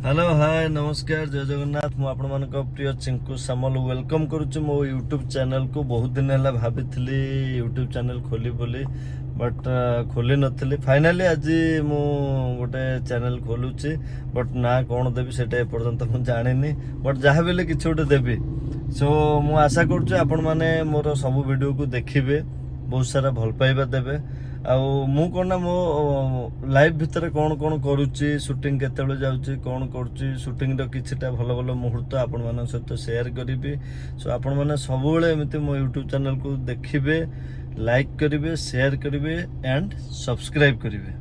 Hello hi नमस्कार जय जगन्नाथ मु आपण मान प्रिय चिंकू सामल वेलकम करुच्ची मो यूट्यूब चैनल को। बहुत दिन है भाभी यूट्यूब चैनल खोली बोली बट खोली नथली। फाइनाली आज मु गोटे चैनल खोलुची बट ना कौन देवी सेटा एपर्यंत मु जानिनी बट जहाँ भी किसी गोटे देवी। सो मु आशा करुच्ची आपण माने मोर सब वीडियो को देखिबे, बहुत सारा भल पाइबा देबे। मु कौन ना मो लाइव भितर कौन कौन करुच्ची शूटिंग केतेबेले जाउची कौन करुच्ची शूटिंग रो किछिटा भल भल मुहूर्त आपण मान सहित शेयर करिबी। सो आपण माने सबुबेले एमिति मो यूट्यूब चैनल को देखिबे, लाइक करिबे, शेयर करिबे एंड सब्सक्राइब करिबे,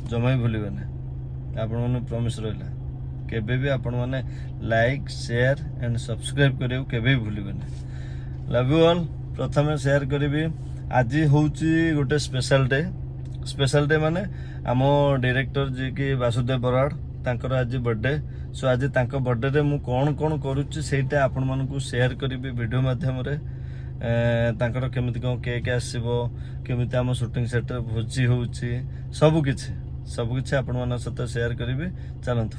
जमा ही भूलिबे ना। आपण माने प्रॉमिस रहला केबे भी आपण माने लाइक शेयर एंड सब्सक्राइब करियो केबे भी भूलिबे ना। Love you all. प्रथमे शेयर करिबी। आज होउची गोटे स्पेशल डे माने आम डायरेक्टर जी की वासुदेव बराड़ तांकर आज बर्थडे। सो आज तांको बर्थडे रे मु कौन कौन करूची सेटा आपण मानकु शेयर करिबी वीडियो माध्यम रे। तांकर केमिति कोन केक आसीबो, केमिति आम शूटिंग सेट रे भोजी होउची, सब किछि आपण मान सहित शेयर करिबी। चलंतु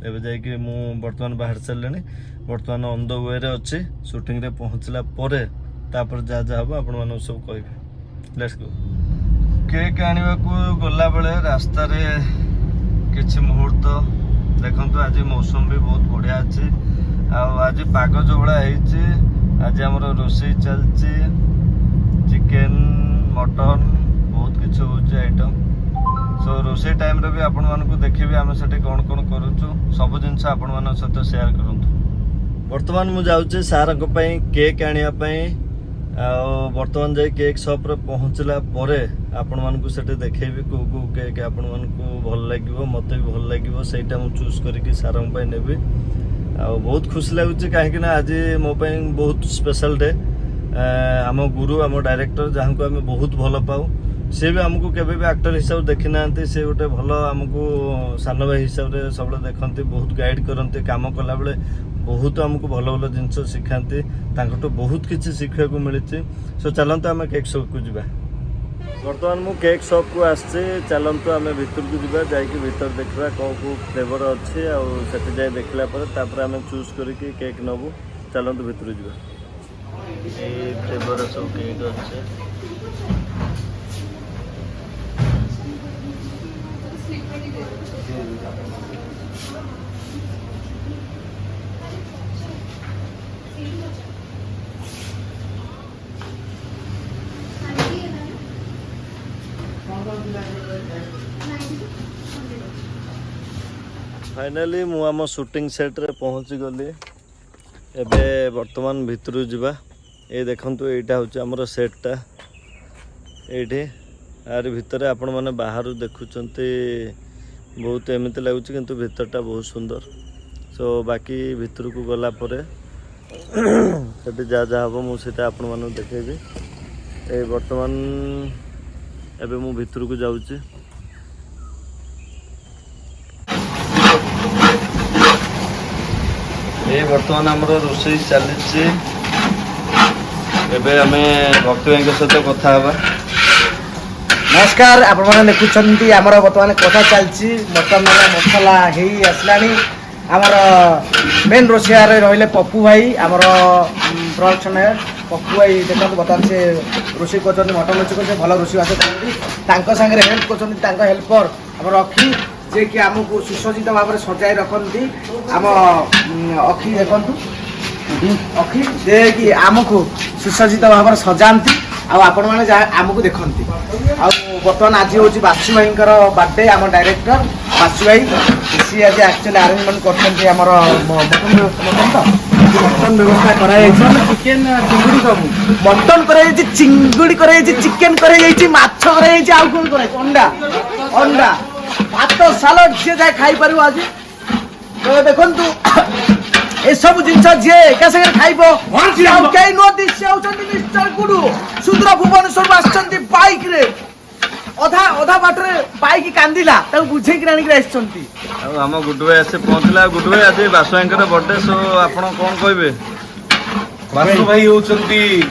एबे जाय कि मु वर्तमान बाहर चललेनी, वर्तमान ऑन द वे रे अछि। शूटिंग रे पहुंचला परे तापर जा जा हबो आपण मान सब कहबे। Let's go. केक आनिबा को गला बेले रास्ता रे किछि मुहूर्त देखंतु। आज मौसम भी बहुत बढ़िया अछि। आज पाग जो बड़ा हेछि, आज हमर रोसई चलछि चिकन मटन बहुत किछि होछि आइटम। सो रोसई टाइम रे भी आपण मान को देखिबे आमे सेठी कोन कोन करूछु, सब जिंस आपण मान सहित शेयर करंतु। वर्तमान मु जाउछि सार को पई केक आनिया पई। वर्तमान जाई केक शॉप रे पहुंचला परे आपण मान को सेटे देखैबी को केक आपण मान को भल लागिवो, मते भी भल लागिवो, सेटा मु चूज करके सारंग पई नेबी। बहुत खुश लागुची काहे कि ना आज मो पई बहुत स्पेशल डे। आम गुरु आम डायरेक्टर जहाँ को आम बहुत भल पाऊ, से भी आमको केबे भी एक्टर हिसाब देखि नांती। से गोटे भल आमको सान भाई हिसाब रे सब देखंती, बहुत गाइड करंती काम कला बेले, बहुत आमको भल भल जिनस शिखाती। तांकटो बहुत किछि शिखिया को मिलिछि। सो चलंतु आमे केक शॉप को जिबा। वर्तमान मु केक शॉप को आछे, चलंतु आमे भीतर को जिबा, जाय कि भीतर देखबा को फ्लेवर अछि आ सेते जाय देखला पर तापर आमे चूज करके केक नबु। चलंतु भीतर जिबा। ए फ्लेवर सब केक अछि। फाइनली मु आम शूटिंग सेट रे पहुंची गली। एबे वर्तमान भितर जिबा। ए देखंतु एटा होची हमर सेटटा एठी। आर भितर आपण माने बाहर देखुचंती बहुत एमिति लागुची, किंतु भितरटा बहुत सुंदर। सो बाकी भितर को गला परे सेठी जा जा हबो मु सेटा आपण माने देखेबी। ए वर्तमान एबे मु भितर को जाउची। ये वर्तमान आमर रोसई चली। एबे आमे भक्त भाई सहित कथा हबा। नमस्कार, आपण माने देखुछंती हमर वर्तमान कथा चलछि। मटन मसला हेई आसलानी। हमर मेन रोसिया रे रहले पप्पू भाई, हमर प्रोडक्शन है पप्पू भाई। देखत वर्तमान से रोसई करछन, मटन रोसई करछन, भल रोसई आसे करछन। तांको संगे हेल्प करछन, तांको हेल्पर हमर अखी जे कि हमको सुसज्जित भाव में सजाई रखती। आम अखी देखु अखी जे कि आमको सुसज्जित भाव में सजाती आपण मैंने आमको देखती। बर्तमान आज हूँ बासु भाई बर्थडे। आम डायरेक्टर बासु भाई सी आज एक्चुअली अरेंजमेंट कर मटन व्यवस्था कराई चिकेन चिंगुड़ी सब मटन कराई, चिंगुड़ी कराई, चिकेन कराई, माछ कराई, आउ कौन कराई अंडा अंडा भात सालाड सी जाए खाई पार। आज तो देखु ए सब जिन जी एक संगे खाइब कई नुहति मिस्टर गुडू सुदूर भुवनेश्वर आसछंती बाइक रे। अधा अधा बाटरे बाइक कांदिला ताऊ बुझे कि राणी आसछंती। हम गुडू भाई आसे पहुंचला। गुडू भाई आज बासु भाई बर्थडे। सो आपण कोन कहबे? बासु भाई होचंती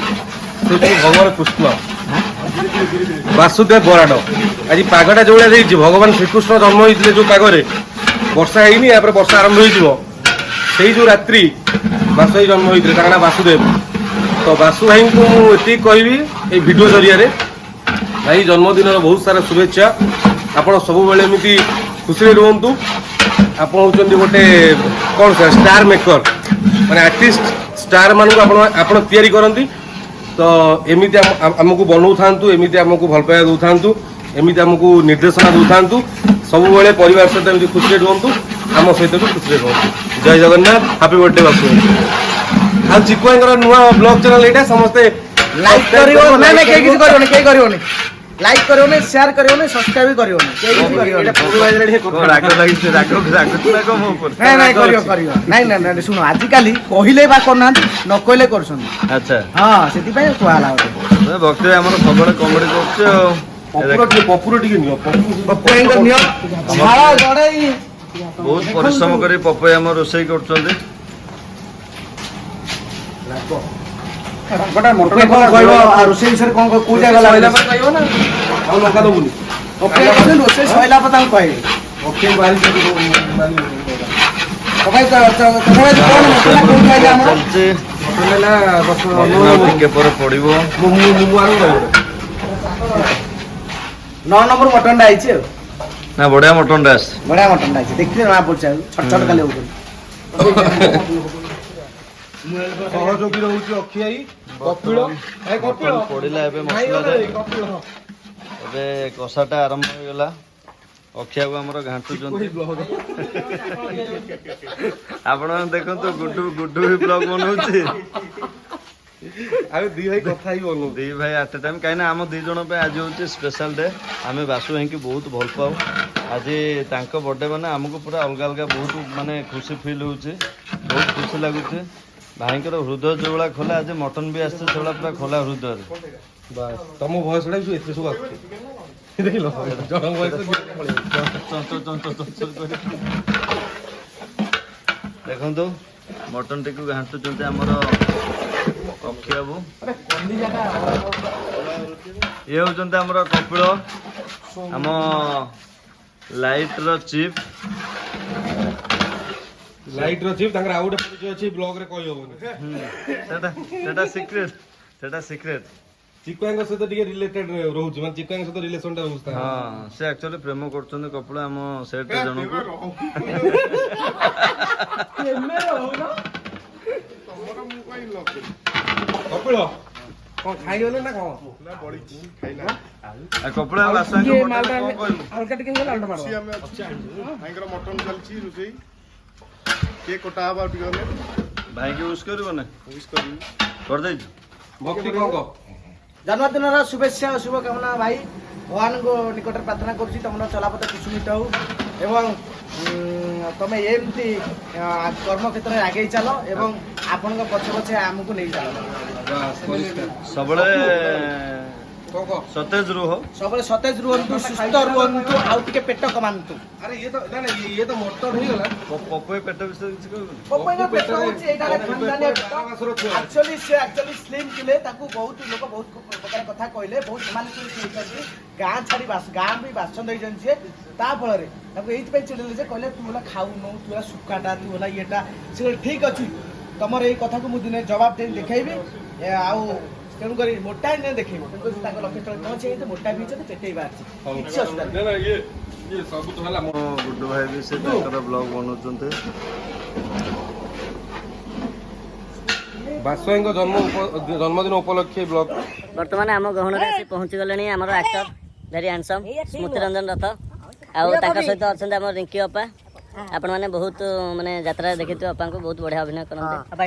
भगवान कृष्ण वासुदेव बराड़। आज पागटा जो भगवान श्रीकृष्ण जन्म होते जो पागरे ବର୍ଷା ହେଇନି ୟାପରେ ବର୍ଷା ଆରମ୍ଭ ହେଇଯିବ ସେଇ ଯୋଉ ରାତ୍ରି ବାସୁ ଭାଇ ଜନ୍ମ ହେଇଥିଲେ ତାଙ୍କ ନାଁ ବାସୁଦେବ। ତ ବାସୁ ଭାଇଙ୍କୁ ମୁଁ ଏତିକି କହିବି ଏଇ ଭିଡ଼ିଓ ଜରିଆରେ ଭାଇ ଜନ୍ମଦିନର ବହୁତ ସାରା ଶୁଭେଚ୍ଛା। ଆପଣ ସବୁବେଳେ ଏମିତି ଖୁସିରେ ରୁହନ୍ତୁ। ଆପଣ ହେଉଛନ୍ତି ଗୋଟେ କ'ଣ ଷ୍ଟାର ମେକର ମାନେ ଆର୍ଟିଷ୍ଟ ଷ୍ଟାର ମାନଙ୍କୁ ଆପଣ ତିଆରି କରନ୍ତି। ତ ଏମିତି ଆମକୁ ବନଉଥାନ୍ତୁ, ଏମିତି ଆମକୁ ଭଲ ପାଇବା ଦେଉଥାନ୍ତୁ, ଏମିତି ଆମକୁ ନିର୍ଦ୍ଦେଶନା ଦେଉଥାନ୍ତୁ। ସବୁବେଳେ ପରିବାର ସହିତ ଏମିତି ଖୁସିରେ ରୁହନ୍ତୁ, ଆମ ସହିତ ବି ଖୁସିରେ ରୁହନ୍ତୁ। ଜୟ ଜଗନ୍ନାଥ, ହାପି ବର୍ଥଡେ ବାସୁ। ଆଉ ଚିକୁ ଭାଇଙ୍କର ନୂଆ ବ୍ଲଗ ଚ୍ୟାନେଲ ଏଇଟା ସମସ୍ତେ ଲାଇକ୍ କରିବ ନା ନା କେହି କିଛି କରିବନି, କେହି କରିବନି। ଲାଇକ୍ କରିବନି, ସେୟାର କରିବନି, ସବସ୍କ୍ରାଇବ କରିବନି, କେହି କିଛି କରିବନି। ରାଗ ଲାଗିଛି, ରାଗୁଛି ନା କଣ ମୋ ଉପରେ? ନାଇଁ ନାଇଁ କରିବ କରିବ। ନାଇଁ ନାଇଁ ନାଇଁ ଶୁଣ, ଆଜିକାଲି କହିଲେ ବା କରୁନାହାନ୍ତି, ନ କହିଲେ କରୁଛନ୍ତି। ଆଚ୍ଛା ହଁ ସେଥିପାଇଁ କୁହାହେଲା ଗୋଟେ। ଭକ୍ତି ଭାଇ ଆମର ସବୁବେଳେ କମେଡି କରୁଛି ଆଉ। ପପୁର ଟିକେ ନିଅ। ପପୁ ଭାଇଙ୍କର ନିଅ ଝାଳ ଗଡେଇ ବହୁତ ପରିଶ୍ରମ କରି ପପୁ ଭାଇ ଆମର ରୋଷେଇ କରୁଛନ୍ତି। ପପୁ ଭାଇ କଣ କହିବ ଆଉ ରୋଷେଇ ବିଷୟରେ କଣ କୋଉ ଜାଗା ସଇଲା ଗଲା? ପରେ କହିବ ନା ଆଉ ଲଙ୍କା ଦବୁନି। ପପୁ ଭାଇ କହିଲେ ରୋଷେଇ ସଇଲା ପରେ ତାଙ୍କୁ କହିବେ। ପକେଇ ବାହାରି ପପୁ ଭାଇ କଣ ମସଲା କୋଉଠି ଆଇଲା ଆମର? ଚାଲିଛି ହେଲା ଟିକେ ପରେ ପଡିବ। ମୁଁ ଆରମ୍ଭ କରିବ 9 ନମ୍ବର ମଟନଟା ଆଇଛି ଆଉ। ନା ବଢିଆ ମଟନ ଟା ଆସିଛି। ବଢିଆ ମଟନଟା ଆଇଛି, ଦେଖିଲେ ଜଣା ପଡୁଛି ଆଉ ଛଟ ଛଟ ଖାଲି ହଉଛନ୍ତି। ସହଯୋଗୀ ରହୁଛି ଅକ୍ଷି ଭାଇ, କପିଳ ମଟନ ପଡିଲା ଏବେ ମସଲାରେ। ଏବେ କଷାଟା ଆରମ୍ଭ ହେଇଗଲା। ଅକ୍ଷିଆକୁ ଆମର ଘାଣ୍ଟୁଛନ୍ତି। ଆପଣ ଦେଖନ୍ତୁ ଗୁଡୁ ବି ବ୍ଲଗ ବନଉଛି। ଆମେ ଦି ଭାଇ କଥା ହିଁ ବନଉ। ଦି ଭାଇ ଆଟ ଏ ଟାଇମ୍, କାହିଁକିନା ଆମ ଦି ଜଣ ପାଇଁ ଆଜି ହେଉଛି ସ୍ପେଶାଲ ଡେ। ଆମେ ବାସୁ ଭାଇଙ୍କୁ ବହୁତ ଭଲ ପାଉ। ଆଜି ତାଙ୍କ ବର୍ଥଡେ ମାନେ ଆମକୁ ପୁରା ଅଲଗା ଅଲଗା ବହୁତ ମାନେ ଖୁସି ଫିଲ୍ ହେଉଛି, ବହୁତ ଖୁସି ଲାଗୁଛି। ଭାଇଙ୍କର ହୃଦୟ ଯୋଉଭଳିଆ ଖୋଲା, ଆଜି ମଟନ ବି ଆସିছে ସେଭଳିଆ ପୁରା ଖୋଲା ହୃଦୟରେ। ବାସ୍ ତମ ଭଏସଟା ବି ଏତେ ସବୁ ଆସୁଛି ଦେଖିଲ ଜଣ ଭଏସ ଦେଖନ୍ତୁ ମଟନଟିକୁ ଘାଣ୍ଟୁଛନ୍ତି ଆମର ଅକ୍ଷି ବାବୁ। ଇଏ ହେଉଛନ୍ତି ଆମର କପିଳ, ଆମ ଲାଇଟର ଚିଫ୍। ଲାଇଟର ଚିପ୍ ତାଙ୍କର ଆଉ ଗୋଟେ ପରିଚୟ ଅଛି ବ୍ଲଗରେ କହିହବନି। ସେଟା ସିକ୍ରେଟ, ସେଟା ସିକ୍ରେଟ। ଚିକୁଆଙ୍କ ସହିତ ଟିକେ ରିଲେଟେଡ ରହୁଛି, ମାନେ ଚିକୁଆଙ୍କ ସହିତ ରିଲେସନଟା ରହୁଛି। ହଁ ସେ ଆକ୍ଚୁଆଲି ପ୍ରେମ କରୁଛନ୍ତି କପିଳ ଆମ ସେଟରେ ଜଣକୁ। କପିଳ କଣ ଖାଇଗଲେ ନା କଣ? କପିଳ ଆଉ ଆସାଙ୍କ କଣ କହିବୁ? ମଟନ ଚାଲିଛି ରୋଷେଇ, କିଏ କଟା ହବ ଆଉ ଟିକେ ଗଲେ ଭାଇକି ୱିଶ୍ କରିବ ନା? ୱିଶ୍ କରିବି। କରିଦେଇଛୁ। ଭକ୍ତି କଣ କହ? ଜନ୍ମଦିନର ଶୁଭେଚ୍ଛା ଓ ଶୁଭକାମନା ଭାଇ। ଭଗବାନଙ୍କ ନିକଟରେ ପ୍ରାର୍ଥନା କରୁଛି ତମର ଚଲାପଥ କୁସୁମିତ ହଉ ଏବଂ ତମେ ଏମିତି କର୍ମକ୍ଷେତ୍ରରେ ଆଗେଇ ଚାଲ ଏବଂ ଆପଣଙ୍କ ପଛେ ପଛେ ଆମକୁ ନେଇ ଚାଲ। ସବୁବେଳେ ସତେଜ ରୁହ, ସବୁବେଳେ ସତେଜ ରୁହନ୍ତୁ, ସୁସ୍ଥ ରୁହନ୍ତୁ, ଆଉ ଟିକେ ପେଟ କମାନ୍ତୁ। ଆରେ ଇଏ ତ ମଟନ ହେଇଗଲା। ପପୁ ପେଟ ବିଷୟରେ କିଛି କହିବୁନି? ପପଇର ପେଟ ହଉଛି ଏଇଟା ଖାନଦାନିଆ ପେଟ। ଆକ୍ଚୁଆଲି ସ୍ଲିମ୍ ଥିଲେ, ତାକୁ ବହୁତ ଲୋକ ବହୁତ ପ୍ରକାର କଥା କହିଲେ, ବହୁତ ସମାଲୋଚନା ହେଇଛନ୍ତି। ଗାଁ ଛାଡ଼ି ଗାଁ ବି ବାସନ୍ଦ ହେଇଛନ୍ତି ସିଏ। ତା ଫଳରେ ତାକୁ ଏଇଥିପାଇଁ ଚିଡ଼ିଲେ ଯେ କହିଲେ ତୁ ହେଲା ଖାଉନୁ, ତୁ ହେଲା ଶୁଖାଟା, ତୁ ହେଲା ଇଏଟା। ସେ କହିଲେ ଠିକ୍ ଅଛି, ତମର ଏଇ କଥାକୁ ମୁଁ ଦିନେ ଜବାବ ଦେଇ ଦେଖେଇବି। ଆଉ ତେଣୁକରି ମୋଟା ହିଁ ଦେଖେଇବ। ତେଣୁକରି ତାଙ୍କ ଲକ୍ଷ୍ୟ ସ୍ଥଳରେ ପହଞ୍ଚେଇ ମୋଟା ବି ହେଇଛନ୍ତି, ପେଟେଇ ବାହାରିଛି, କିଛି ଅସୁବିଧା ନାହିଁ। ସବୁ ତ ହେଲା ଗୁଡୁ ଭାଇ ବି ସେ ତାଙ୍କର ବ୍ଲଗ ବନଉଛନ୍ତି। ବାସୁଭାଇଙ୍କ ଜନ୍ମଦିନ ଉପଲକ୍ଷେ ବ୍ଲଗ। ବର୍ତ୍ତମାନ ଆମ ଗହଣରେ ଆସି ପହଞ୍ଚି ଗଲେଣି ଆମର ଆକ୍ଟର ଭେରି ହ୍ୟାଣ୍ଡସମ୍ ସ୍ମୃତି ରଞ୍ଜନ ରଥ, ଆଉ ତାଙ୍କ ସହିତ ଅଛନ୍ତି ଆମର ରିଙ୍କି ଅପା। ଆପଣ ମାନେ ବହୁତ ମାନେ ଯାତ୍ରାରେ ଦେଖିଥିବେ ଅପାଙ୍କୁ, ବହୁତ ବଢିଆ ଅଭିନୟ କରନ୍ତି।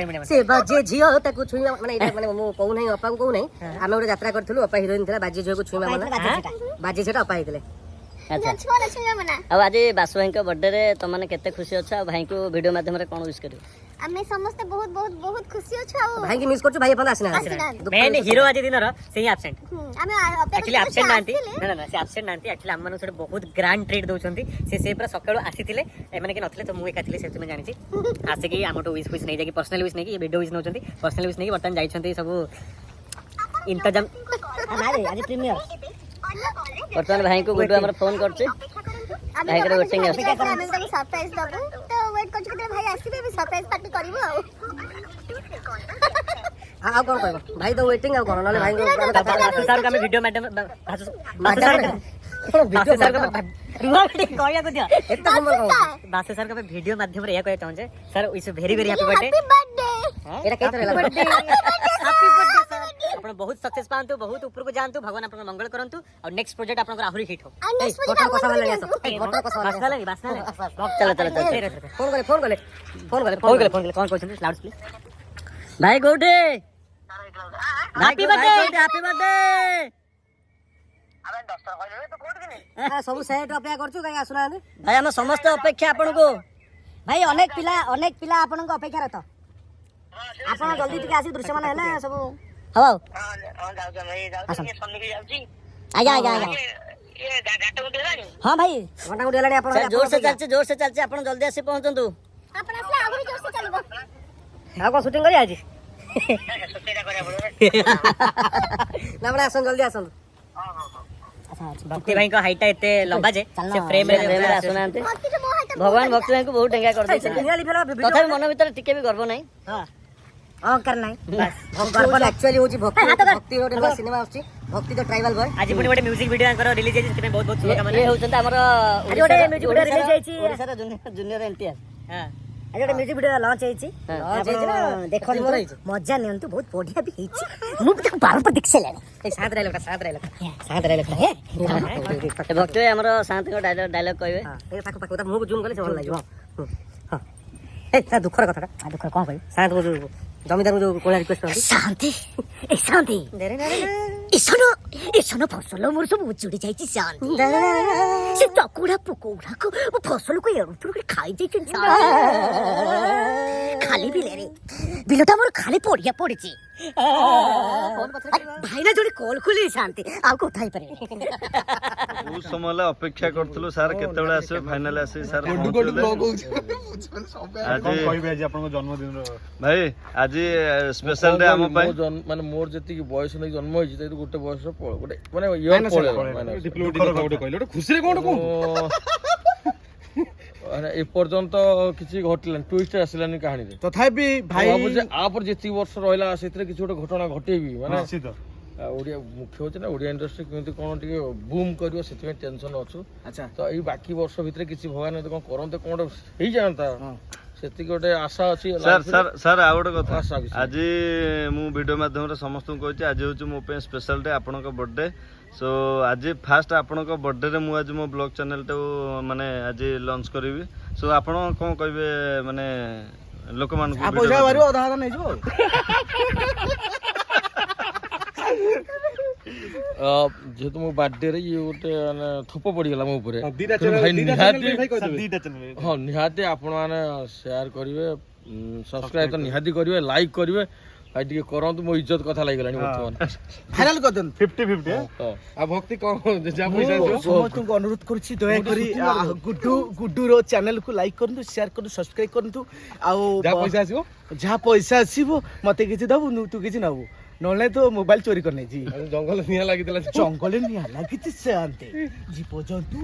ସେ ଯେ ଝିଅ ତାକୁ ଛୁଇଁବା ମାନେ ଏଇଟା ମାନେ ମୁଁ କହୁନାହିଁ ଅପାକୁ କହୁନାହିଁ, ଆମେ ଗୋଟେ ଯାତ୍ରା କରିଥିଲୁ, ଅପା ହିରୋଇନ ଥିଲା, ବାଜି ଝିଅକୁ ଛୁଇଁବା ମାନେ ବାଜି ଝିଅଟା ଅପା ହେଇଥିଲେ। ଆଚ୍ଛା, ଆଉ ଆଜି ବାସୁ ଭାଇଙ୍କ ବର୍ଥଡେରେ ତମମାନେ କେତେ ଖୁସି ଅଛ, ଆଉ ଭାଇଙ୍କୁ ଭିଡିଓ ମାଧ୍ୟମରେ କଣ ୱିଶ୍ କରିବ? ଆମେ ସମସ୍ତେ ବହୁତ ବହୁତ ବହୁତ ଖୁସି ଅଛୁ। ଆଉ ଭାଇକି ମିସ୍ କରୁଛୁ, ଭାଇ ଏପର୍ଯ୍ୟନ୍ତ ଆସିନାହାନ୍ତି। ମେନ୍ ହିରୋ ଆଜି ଦିନର ସେଇ ଆବସେଣ୍ଟ। ଆମେ ଆକ୍ଚୁଆଲି ଆବସେଣ୍ଟ ନାହାନ୍ତି, ନା ସେ ଆବସେଣ୍ଟ ନାହାନ୍ତି। ଆକ୍ଚୁଆଲି ଆମମାନଙ୍କୁ ଗୋଟେ ବହୁତ ଗ୍ରାଣ୍ଡ ଟ୍ରିଟ୍ ଦଉଛନ୍ତି। ସେ ପୁରା ସକାଳୁ ଆସିଥିଲେ, ଏମାନେ କି ନଥିଲେ, ତ ମୁଁ ଏକା ଥିଲି, ସେ ତୁମେ ଜାଣିଛି। ଆସିକି ଆମଠୁ ୱିଶ୍ ନେଇଯାଇକି ପର୍ସନାଲ ୱିଶ୍ ନେଇକି ଭିଡ଼ିଓ ୱିଶ୍ ନେଉଛନ୍ତି, ପର୍ସନାଲ ୱିଶ୍ ନେଇକି ବର୍ତ୍ତମାନ ଯାଇଛନ୍ତି ସବୁ ଇନ୍ତଜାମ। ଆଜି ପ୍ରିମିୟର ବର୍ତ୍ତମାନ ଭାଇଙ୍କୁ ଗୁଡୁ ଆମର ଫୋନ କରୁଛି। আমি ଭାଇଙ୍କର ବାପାଙ୍କୁ waiting ଛାଡିକି ଅଛି। ଆସିଲେ ଆମେ ତାକୁ ସରପ୍ରାଇଜ ଦବୁ ତ ୱେଟ୍ କରୁଛୁ କେତେବେଳେ ଭାଇ ଆସିବେ ଆମେ ସରପ୍ରାଇଜ ପାର୍ଟି କରିବୁ ଆଉ ଆଉ କଣ କହିବ ଭାଇ ତ ୱେଟିଂ ଆଉ କଣ ନହେଲେ ଭାଇଙ୍କୁ ବାସୁ ସାର୍ ଆମେ ଭିଡିଓ ମ୍ୟାଡାମ ବାସୁ ସାର୍ କହିବାକୁ ଦିଅ ଏତେ ସୁନ୍ଦର କଣ ବାସୁ ସାର୍ ଆମେ ଭିଡିଓ ମାଧ୍ୟମରେ ଏହା କହିବାକୁ ଚାହୁଁଛେ sir it's very very happy birthday happy birthday ଏଇଟା କେତେ ହେଲା ହ୍ୟାପି ବर्थडे ସାର୍ ଆପଣ ବହୁତ ସକ୍ସେସ୍ ପାଆନ୍ତୁ ବହୁତ ଉପରକୁ ଯାଆନ୍ତୁ ଭଗବାନ ଆପଣଙ୍କ ମଙ୍ଗଳ କରନ୍ତୁ ଆଉ ନେକ୍ସଟ ପ୍ରୋଜେକ୍ଟ ଆପଣଙ୍କର ଆହୁରି ହିଟ୍ ହଉ ଆଉ ନେକ୍ସଟ ବଟନ କଷା ବାହାରିଲାଣି ଆସ ବଟନ କଷା ବାହାରିଲାଣି ବାସ୍ନା ଚାଲ ଫୋନ କଲେ କଣ କହୁଛନ୍ତି ଲାଉଡ ପ୍ଲିଜ ଭାଇ କୋଉଠି ହ୍ୟାପି ବर्थडେ ହ୍ୟାପି ବर्थଡେ ସବୁ ସେଟ୍ ଅପେକ୍ଷା କରୁଛୁ କାହିଁ ଆସୁନାହାନ୍ତି ଭାଇ ଆମେ ସମସ୍ତେ ଅପେକ୍ଷା ଆପଣଙ୍କୁ ଭାଇ ଅନେକ ପିଲା ଆପଣଙ୍କ ଅପେକ୍ଷାରେ ତ ଆପଣ ଜଲ୍ଦି ଟିକେ ଆସି ଦୃଶ୍ୟମାନ ହେଲେ ସବୁ ହଉ ଆଉ ଆଜ୍ଞା ହଁ ଭାଇ ଘଣ୍ଟା ଗୁଡ଼ି ହେଲାଣି ଆପଣ ଜୋର ସେ ଚାଲିଛି ଆପଣ ଜଲ୍ଦି ଆସି ପହଞ୍ଚନ୍ତୁ ଆପଣ ଆସିଲେ ଆହୁରି ଜୋରସେ ଚାଲିବ ଆଉ କଣ ସୁଟିଂ କରିବା ଆଜି ନା ଆପଣ ଆସନ୍ତୁ ଜଲ୍ଦି ଆସନ୍ତୁ ଭକ୍ତି ଭାଇଙ୍କ ହାଇଟା ଏତେ ଲମ୍ବା ଯେ ସେ ଫ୍ରେମରେ ଆସୁନାହାନ୍ତି ଭକ୍ତିକୁ ମୋ ହାତ ଭଗବାନ ଭକ୍ତି ଭାଇଙ୍କୁ ବହୁତ ଡେଙ୍ଗା କରିଦେଇଛନ୍ତି ତଥାପି ମନ ଭିତରେ ଟିକେ ବି ଗର୍ବ ନାହିଁ ଅହଙ୍କାର ନାହିଁ ଗର୍ବ ଆକ୍ଚୁଆଲି ହଉଛି ଭକ୍ତି ଗୋଟେ ନୂଆ ସିନେମା ଆସୁଛି ଭକ୍ତି ଦ ଟ୍ରାଇବାଲ ବୟ ଆଜି ପୁଣି ଗୋଟେ ମ୍ୟୁଜିକ ଭିଡିଓ ତାଙ୍କର ରିଲିଜ ହେଇଛି ସେଥିପାଇଁ ବହୁତ ବହୁତ ଶୁଭକାମନା ଇଏ ହେଉଛନ୍ତି ଆମର ଆଜି ଗୋଟେ ମ୍ୟୁଜିକ ଭିଡିଓ ରିଲିଜ ହେଇଛି ଓଡ଼ିଶାର ଜୁନିୟର ଏନଟିଆର ହଁ ଆଜି ଗୋଟେ ମ୍ୟୁଜିକ ଭିଡିଓ ଲଞ୍ଚ ହେଇଛି ନା ଦେଖନ୍ତୁ ମଜା ନିଅନ୍ତୁ ବହୁତ ବଢିଆ ବି ହେଇଛି ମୁଁ ବି ତାକୁ ବାରମ୍ବାର ଦେଖି ସାରିଲାଣି ଏଇ ସାତ ରହିଲା ଭକ୍ତି ଭାଇ ଆମର ଶାନ୍ତଙ୍କ ଡାଇଲଗ କହିବେ ତାକୁ ପାଖ ତା ମୁହଁକୁ ଜୁମ୍ କଲେ ସେ ଭଲ ଲାଗିବ ତା ଦୁଃଖର କଥାଟା ଦୁଃଖର କଣ କହିବି ଶାନ୍ତ ଯୋଉ ଜମିଦାରଙ୍କୁ ଯୋଉ କୋଳା ରିକ୍ୱେଷ୍ଟ କରନ୍ତି ଶାନ୍ତି ଏସନ ଫସଲ ମୋର ସବୁ ଉଜୁଡି ଯାଇଛି ଶାନ୍ତି ସେ ଚକୁଡା ପୋକଗୁଡାକୁ ମୋ ଫସଲକୁ ଏରୁଥରୁ ଖାଇ ଯାଇଛନ୍ତି ଖାଲି ବିଲଟା ମୋର ଖାଲି ପଡିଆ ପଡିଛି ଭାଇନା ଜଣେ କଲ୍ ଖୋଲି ଶାନ୍ତି ଆଉ କଥା ହେଇପାରିବେ ବହୁତ ସମୟ ହେଲା ଅପେକ୍ଷା କରୁଥିଲୁ ସାର୍ କେତେବେଳେ ଆସିବେ ଫାଇନାଲ ଆସିବେ ସାର୍ କଣ ଆଜି କହିବେ ଆଜି ଆପଣଙ୍କ ଜନ୍ମଦିନର ଭାଇ ଆଜି ସ୍ପେଶାଲ ଡେ ଆମ ପାଇଁ ମାନେ ମୋର ଯେତିକି ବୟସ ନେଇ ଜନ୍ମ ହେଇଛି ତାକୁ ଗୋଟେ ବୟସ ଗୋଟେ ମାନେ ଇୟର କହିଲେ ଖୁସିରେ କଣ ମାନେ ଏପର୍ଯ୍ୟନ୍ତ କିଛି ଘଟିଲାନି ଟୁଇଷ୍ଟ ଆସିଲାନି କାହାଣୀରେ ତଥାପି ଭାଇ ଭାବୁଛି ଆପରେ ଯେତିକି ବର୍ଷ ରହିଲା ସେଥିରେ କିଛି ଗୋଟେ ଘଟଣା ଘଟେଇବି ମାନେ ନିଶ୍ଚିତ ଓଡ଼ିଆ ମୁଖ୍ୟ ହଉଛି ନା ଓଡ଼ିଆ ଇଣ୍ଡଷ୍ଟ୍ରି କେମିତି କ'ଣ ଟିକେ ବୁମ୍ କରିବ ସେଥିପାଇଁ ଟେନସନ୍ ଅଛୁ ଆଚ୍ଛା ତ ଏଇ ବାକି ବର୍ଷ ଭିତରେ କିଛି ଭଗବାନ ଯଦି କ'ଣ କରନ୍ତେ କ'ଣ ଗୋଟେ ହେଇଯାଆନ୍ତା ସେତିକି ଗୋଟେ ଆଶା ଅଛି ସାର୍ ଆଉ ଗୋଟେ କଥା ଆଶା ଅଛି। ଆଜି ମୁଁ ଭିଡ଼ିଓ ମାଧ୍ୟମରେ ସମସ୍ତଙ୍କୁ କହିଛି ଆଜି ହେଉଛି ମୋ ପାଇଁ ସ୍ପେଶାଲ ଡେ ଆପଣଙ୍କ ବର୍ଥଡେ ସୋ ଆଜି ଫାଷ୍ଟ ଆପଣଙ୍କ ବର୍ଥଡେରେ ମୁଁ ଆଜି ମୋ ବ୍ଲଗ ଚ୍ୟାନେଲଟାକୁ ମାନେ ଆଜି ଲଞ୍ଚ କରିବି ସୋ ଆପଣ କ'ଣ କହିବେ ମାନେ ଲୋକମାନଙ୍କୁ ପଇସା ବାହାରିବ ଅଧା ଅଧା ନେଇଯିବ ଯେହେତୁ ମୋ ବାର୍ଥଡେରେ ଇଏ ଗୋଟେ ମାନେ ଥୋପ ପଡ଼ିଗଲା ମୋ ଉପରେ ଦିଟା ହଁ ନିହାତି ଆପଣମାନେ ସେୟାର କରିବେ ସବସ୍କ୍ରାଇବ ତ ନିହାତି କରିବେ ଲାଇକ୍ କରିବେ ଭାଇ ଟିକେ କରନ୍ତୁ ମୋ ଇଜ୍ଜତ କଥା ଲାଗିଗଲାଣି ବର୍ତ୍ତମାନ ଫାଇନାଲ କରିଦିଅନ୍ତୁ 50-50 ଆଉ ଭକ୍ତି କ'ଣ ଯାହା ପଇସା ସମସ୍ତଙ୍କୁ ଅନୁରୋଧ କରୁଛି ଦୟାକରି ଗୁଡୁର ଚ୍ୟାନେଲକୁ ଲାଇକ୍ କରନ୍ତୁ ସେୟାର କରନ୍ତୁ ସବସ୍କ୍ରାଇବ କରନ୍ତୁ ଆଉ ଯାହା ପଇସା ଆସିବ ମତେ କିଛି ଦବୁ ତୁ କିଛି ନବୁ ନହେଲେ ତ ମୋବାଇଲ ଚୋରି କରିନେଇଛି ଜଙ୍ଗଲ ନିଆଁ ଲାଗିଥିଲା ଜଙ୍ଗଲରେ ନିଆଁ ଲାଗିଛି ସେଆନ୍ତେ ଜୀବଜନ୍ତୁ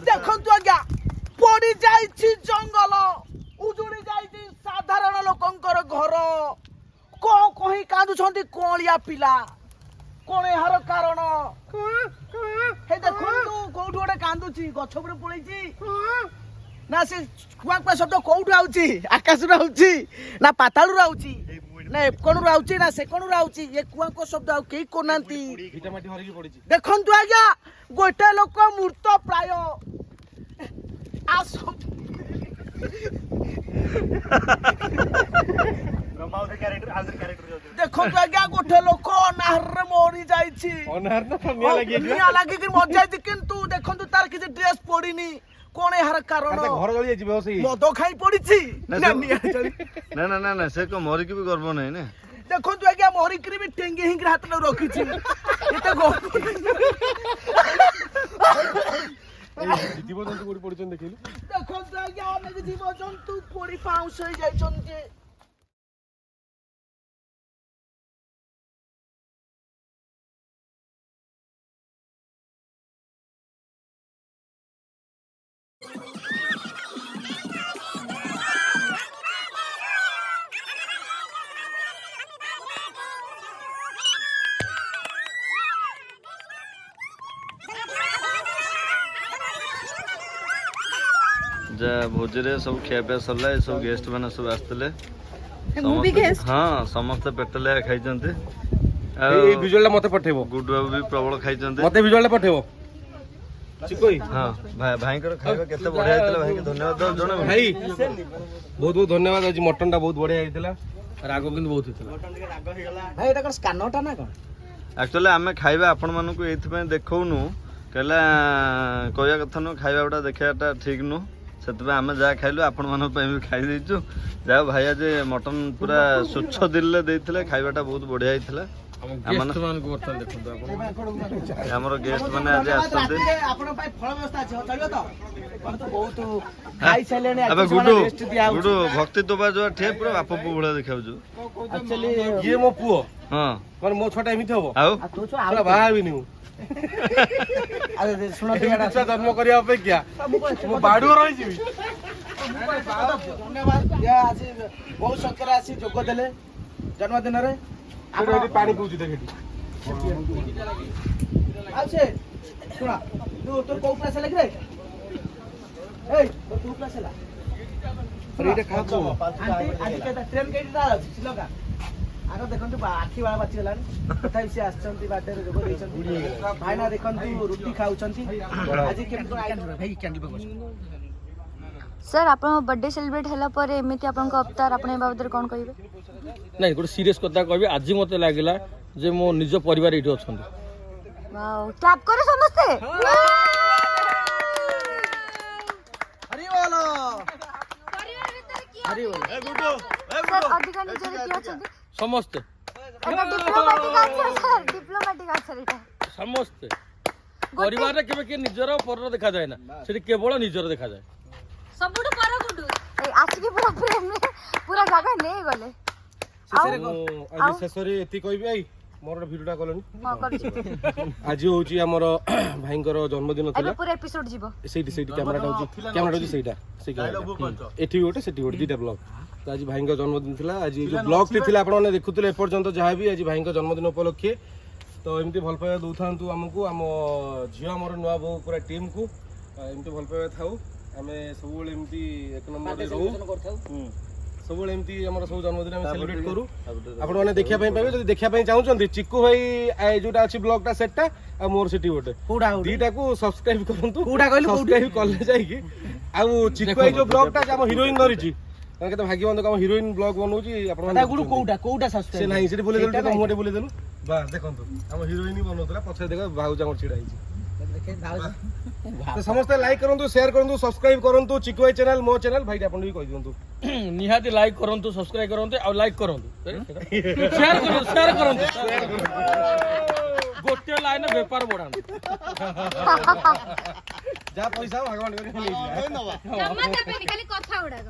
ଦେଖନ୍ତୁ ଆଜ୍ଞା ପଡି ଯାଇଛି ଜଙ୍ଗଲ ଉଜୁଡି ଯାଇଛି ସାଧାରଣ ଲୋକଙ୍କର ଘର କଣ କହି କାନ୍ଦୁଛନ୍ତି କଅଳିଆ ପିଲା କଣ ଏହାର କାରଣ ହେ ଦେଖନ୍ତୁ କୋଉଠୁ ଗୋଟେ କାନ୍ଦୁଛି ଗଛ ଉପରେ ପଳେଇଛି ନା ସେ କୁଆ କୁଆ ଶବ୍ଦ କୋଉଠୁ ଆଉଛି ଆକାଶରୁ ଆଉଛି ନା ପାତାଳରୁ ଆଉଛି ନା ଏକଣରୁ ଆଉଛି ନା ସେକଣରୁ ଆଉଛି ଏ କୁଆ କୁଆ ଶବ୍ଦ ଆଉ କେହି କରୁନାହାନ୍ତି ଦେଖନ୍ତୁ ଆଜ୍ଞା ଗୋଟେ ଲୋକ ମୃତ ପ୍ରାୟ ଦେଖନ୍ତୁ ଆଜ୍ଞା ଗୋଟେ ଲୋକ ଅନାହାରରେ ମରି ଯାଇଛି ନିଆଁ ଲାଗିକି ମରିଯାଇଛି କିନ୍ତୁ ଦେଖନ୍ତୁ ତାର କିଛି ଡ୍ରେସ୍ ପଡିନି କଣ ଏହାର କାରଣ ଘର ଜଳି ଯାଇଛି ମଦ ଖାଇ ପଡିଛି ନା ସେ କଣ ମରିକି ବି ଗର୍ବ ନାହିଁ ନା ଦେଖନ୍ତୁ ଆଜ୍ଞା ମରିକିରି ବି ଟେଙ୍ଗି ହେଇକିରି ହାତରେ ରଖିଛି ଏତେ ଜୀବଜନ୍ତୁ କୋଉଠି ପଡିଛନ୍ତି ଦେଖିଲୁ ଦେଖନ୍ତୁ ଆଜ୍ଞା ଅନେକ ଜୀବଜନ୍ତୁ ପୋଡି ପାଉଁଶ ହେଇଯାଇଛନ୍ତି जा भोजी रे सब खिया पिया सरला ए सब गेस्ट माने सब आस्ते हाँ समस्ते पेटले खाई এই ভিজুয়ালটা মতে পঠেইবো गुड बाबू भी प्रबल खाई মতে ভিজুয়ালটা পঠেইবো চিকই हाँ भाई खाଇବା केते बढ़िया आइतला भाई के धन्यवाद जणे ভাই বহুত বহুত ধন্যবাদ আজ মটনটা বহুত বড়িয়া আইতলা রাগ কিন্তু বহুত হইতলা ভাই এটা কোন স্ক্যানরটা না কোন एक्चुअली आमे खाଇବା आपण मानकु एथि पे देखौनु कहला कहया कथा न खाଇବା उडा देखियाटा ठीक नु सेतबे आमे जा खाइलु आपण मानक पे भी खाइ दैछु जा भाई आज मटन पूरा स्वच्छ दिल ले देथिले खाइबाटा बहुत बढ़िया आइतला हमर गेस्ट माने आज आछते आपण पाई फळ व्यवस्था अछि चलियो तो तो बहुत खाइ सलेने अबे गुडू गुडू भक्ति तो बाजो ठे पूरा बाप पु भळा देखाउ छु एक्चुअली ये मो पुओ हां पर मो छोटा एमिति हबो आउ तू छो हमरा भाई नु अरे सुनो दियाडा अच्छा जन्म करिया अपेक्षा मो बाडू रहि जिवि धन्यवाद या आज बहुत संकर आसी जोग देले जन्मदिन रे एठी पानी पउछि देखि आछे सुना तू तोर को क्लास लग रे ए तो तू क्लास ला अरे एटा खा को आंटी आज के ट्रेन केटा अछि श्रीलंका आग देखंतु आखी वाला बाची गलानी तथा से आछंती बाटे रे जोग देछंती भाई ना देखंतु रोटी खाउछंती आज केमतो आइल भाई कैंडल बगस सर आपण बर्थडे सेलिब्रेट हला पर एमिति आपण को अवतार आपण बाबद कोन कहिबे नहीं गोटे सीरियस कथा कहबी आज मते लागिला जे मो निज परिवार इठी अछंती वाओ क्लैप करो समस्ते हरि बोलो हरि बोलो ए गुडू सर अधिका निजरे की अछंती समस्ते एटा diplomatic answer sir diplomatic answer एटा समस्ते परिवार रे केबे के निजर पर देखा जाय ना सेठी केवल निजर देखा जाय सबुठु पर गुडू आज की पूरा प्रेम में पूरा जगह ले गले आज शेषरे एति कहबी आई मोर भिडियोटा कलनी हां करछि आज होची हमर भाईंकर जन्मदिन एबे थिला पूरा एपिसोड जीवो सेठी कैमराटा होची सेटा से एठी गोटे सेठी गोटे दीटा ब्लॉग तो आज भाईंकर जन्मदिन थिला आज जो ब्लॉग टी थिला आपण ने देखुतले एपर्यंत जहा भी आज भाईंकर जन्मदिन उपलक्षे तो एमती भल पाइबा दउथांतु हमकु हम झियो हमर नुवा बहु पूरा टीम को एमती भल पाइबा थाउ आमे सबुले एमती एक नंबर रे रहू सबुले एमती हमर सब जन्मदिन हम सेलिब्रेट करू आपण माने देखिया पई पाबे जदी देखिया पई चाहउचंती चिक्कू भाई जोटा अछि ब्लॉग टा सेटटा आ मोर सिटी गोटे कोडा दीटा को सब्सक्राइब करंतु कोडा कहलु सब्सक्राइब करले जाई कि आ चिक्कू भाई जो ब्लॉग टा हम हीरोइन धरिची तने केते भाग्यवंत हम हीरोइन ब्लॉग बनौची आपण ता गुडू कोउडा सब्सक्राइब से नाही सेठी बोले देलु तो मोटे बोले देलु बा देखंतु हम हीरोइन बनौतला पछे देख भाउजा हमर छिडा आइची देखे भाव तो समस्त लाइक करंतु शेयर करंतु सब्सक्राइब करंतु चिक्कू भाई चैनल मो चैनल भाई आपण भी कहि दियंतु निहाती लाइक करंतु सब्सक्राइब करंतु और लाइक करंतु शेयर करंतु गोटे लाइन व्यापार बढ़ांतु जा पैसा भगवान करे ले जमा करबे खाली कथा उडा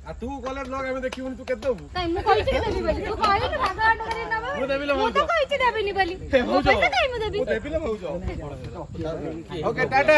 आ तू कॉलेज ब्लॉग हम देखिबनी तू केते दबु काई मु कहि छी देबी बोली तू कहली तो भगवान करे नबा मु देबिले मु तो कहि छी देबी नि बोली पैसा काई मु देबी देबिले भाउजो ओके टाटा